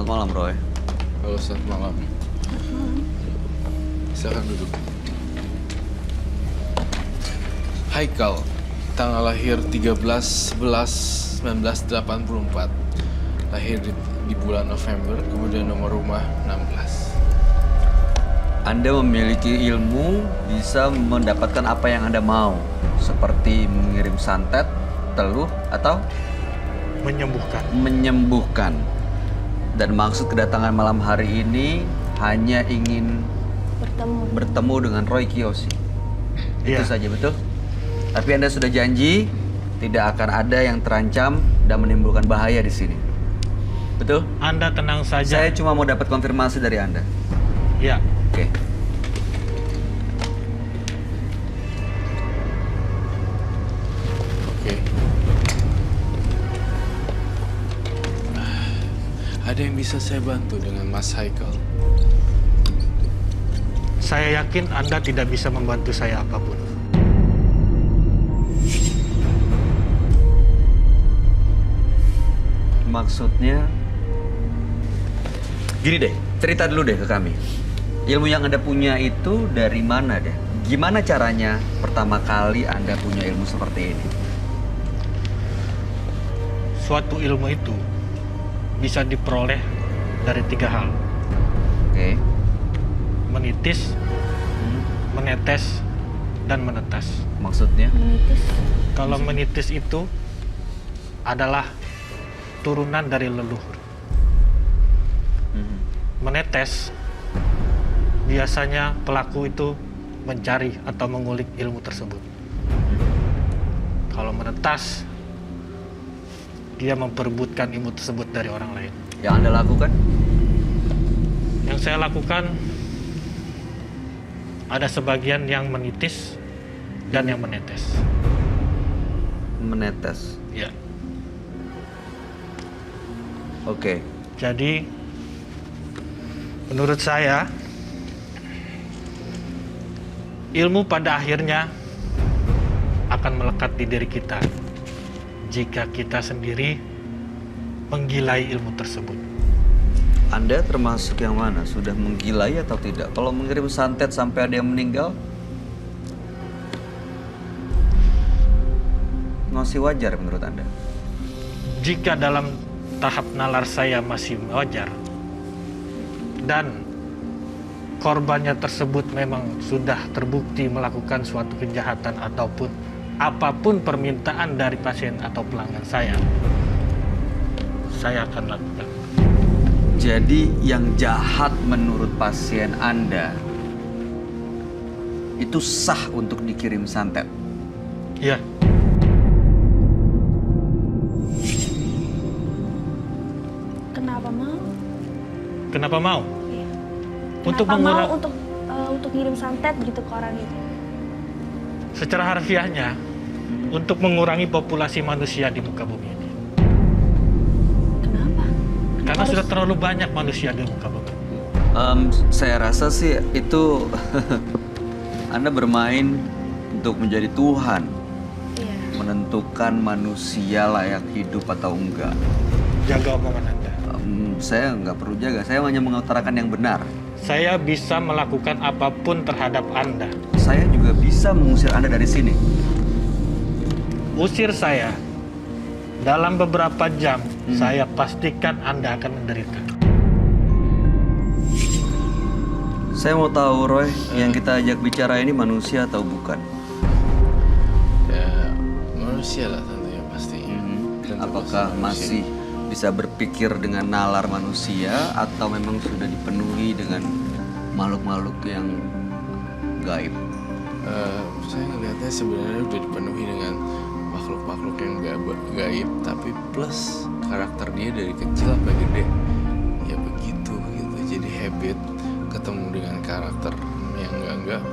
Selamat malam, Roy. Halo, selamat malam. Silakan duduk. Haikal, tanggal lahir 13/11/1984. Lahir di bulan November, kemudian nomor rumah 16. Anda memiliki ilmu, bisa mendapatkan apa yang Anda mau. Seperti mengirim santet, teluh, atau menyembuhkan. Dan maksud kedatangan malam hari ini hanya ingin bertemu dengan Roy Kiyoshi. Itu saja, betul? Tapi Anda sudah janji tidak akan ada yang terancam dan menimbulkan bahaya di sini. Betul? Anda tenang saja. Saya cuma mau dapat konfirmasi dari Anda. Ya. Oke. Oke. Ada yang bisa saya bantu dengan Mas Haikal? Saya yakin Anda tidak bisa membantu saya apapun. Maksudnya, gini deh, cerita dulu deh ke kami. Ilmu yang Anda punya itu dari mana deh? Gimana caranya pertama kali Anda punya ilmu seperti ini? Suatu ilmu itu bisa diperoleh dari 3 hal. Oke. Menitis, menetes, dan menetas. Maksudnya? Kalau menitis itu adalah turunan dari leluhur. Menetes, biasanya pelaku itu mencari atau mengulik ilmu tersebut. Kalau menetas, dia memperebutkan ilmu tersebut dari orang lain. Yang Anda lakukan? Yang saya lakukan, ada sebagian yang menitis dan yang menetes. Menetes. Ya. Oke. Jadi, menurut saya, ilmu pada akhirnya akan melekat di diri kita jika kita sendiri menggilai ilmu tersebut. Anda termasuk yang mana? Sudah menggilai atau tidak? Kalau mengirim santet sampai ada yang meninggal, masih wajar menurut Anda? Jika dalam tahap nalar saya masih wajar dan korbannya tersebut memang sudah terbukti melakukan suatu kejahatan ataupun apapun permintaan dari pasien atau pelanggan saya akan lakukan. Jadi yang jahat menurut pasien Anda itu sah untuk dikirim santet? Iya. Kenapa mau? Iya. Untuk Kenapa mengurang mau untuk ngirim santet gitu ke orang itu? secara harfiahnya untuk mengurangi populasi manusia di muka bumi ini. Kenapa? Karena sudah terlalu banyak manusia di muka bumi. Saya rasa sih itu Anda bermain untuk menjadi Tuhan, Iya. menentukan manusia layak hidup atau enggak. Jaga omongan Anda. Saya nggak perlu jaga, saya hanya mengutarakan yang benar. Saya bisa melakukan apapun terhadap Anda. Saya juga bisa mengusir Anda dari sini. Usir saya. Dalam beberapa jam, saya pastikan Anda akan menderita. Saya mau tahu, Roy, yang kita ajak bicara ini manusia atau bukan? Ya, manusia lah tentunya pasti. Tentu Apakah manusia. masih bisa berpikir dengan nalar manusia atau memang sudah dipenuhi dengan makhluk-makhluk yang gaib? Saya ngelihatnya sebenarnya udah dipenuhi dengan makhluk-makhluk yang gaib, tapi plus karakter dia dari kecil sampai gede ya begitu gitu. Jadi habit ketemu dengan karakter yang enggak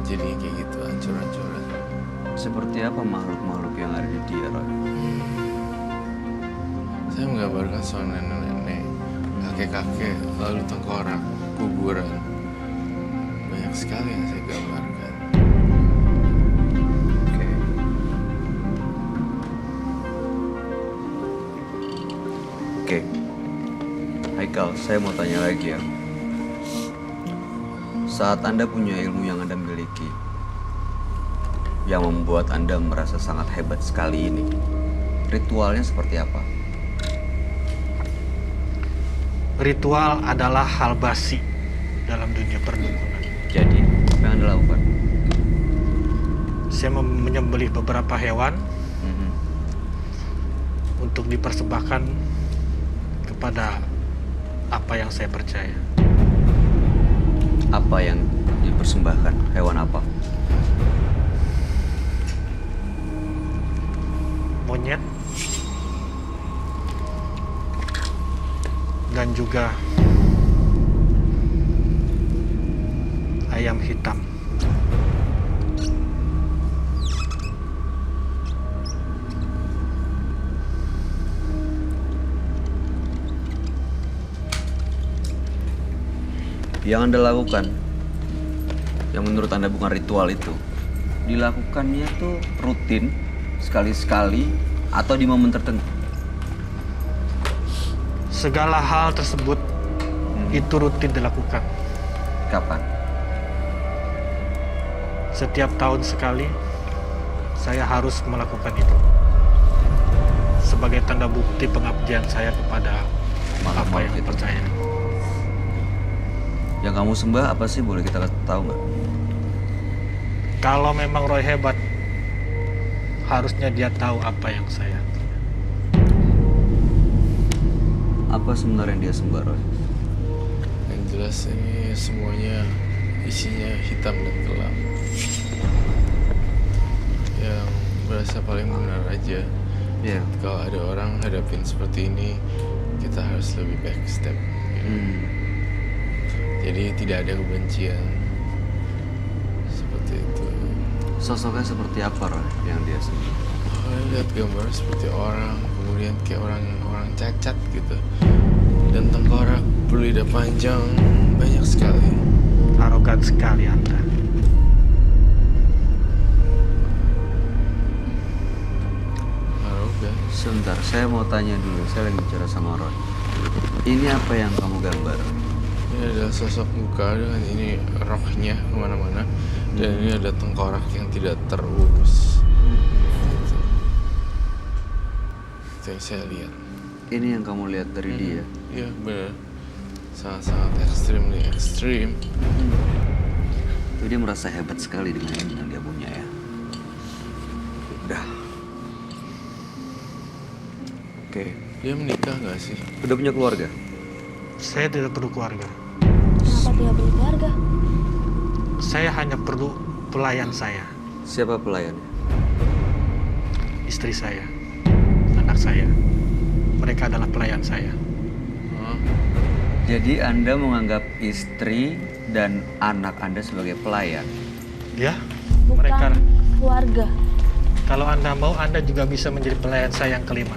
jadi kayak gitu hancur-hancuran. Seperti apa makhluk-makhluk yang ada di dia, Roy? Saya menggambarkan soal nenek-nenek, kakek-kakek, lalu tengkorak, kuburan. Banyak sekali yang saya gambarkan. Oke. Oke. Haikal, saya mau tanya lagi ya. Saat Anda punya ilmu yang Anda miliki, yang membuat Anda merasa sangat hebat sekali ini, ritualnya seperti apa? Ritual adalah hal basi dalam dunia perdukunan. Jadi, apa yang Anda lakukan? Saya menyembelih beberapa hewan Mhm. untuk dipersembahkan kepada apa yang saya percaya. Apa yang dipersembahkan? Hewan apa? Monyet dan juga ayam hitam. Yang Anda lakukan, yang menurut Anda bukan ritual itu, dilakukannya tuh rutin, sekali-sekali, atau di momen tertentu? Segala hal tersebut itu rutin dilakukan. Kapan? Setiap tahun sekali saya harus melakukan itu sebagai tanda bukti pengabdian saya kepada apa yang gitu. percaya. Yang kamu sembah apa sih? Boleh kita tahu nggak? Kalau memang Roy hebat, harusnya dia tahu apa yang saya. Apa sebenarnya yang dia sembah, Roy? Yang jelas ini semuanya isinya hitam dan gelap. Yang berasa paling benar aja. Iya. Kalau ada orang hadapin seperti ini, kita harus lebih backstep. Jadi tidak ada kebencian. Seperti itu. Sosoknya seperti apa, Roy, yang dia sembah? Lihat gambar seperti orang, kemudian kayak orang cacat gitu. Dan tengkorak, berlidah panjang, banyak sekali. Arogan sekali Anda. Arogan. Sebentar, saya mau tanya dulu. Saya lagi bicara sama Roy. Ini apa yang kamu gambar? Ini adalah sosok muka dengan ini rohnya kemana-mana. Dan ini ada tengkorak yang tidak terurus. Gitu. Itu yang saya lihat. Ini yang kamu lihat dari dia? Iya benar. Sangat-sangat ekstrim. Jadi dia merasa hebat sekali dengan ilmu yang dia punya ya. Udah. Oke. Dia menikah nggak sih? Udah punya keluarga? Saya tidak perlu keluarga. Kenapa tidak berkeluarga? Saya hanya perlu pelayan saya, Siapa pelayannya? istri saya, anak saya. Mereka adalah pelayan saya. Hah? Jadi Anda menganggap istri dan anak Anda sebagai pelayan? Ya, Bukan mereka. keluarga. Kalau Anda mau, Anda juga bisa menjadi pelayan saya yang kelima.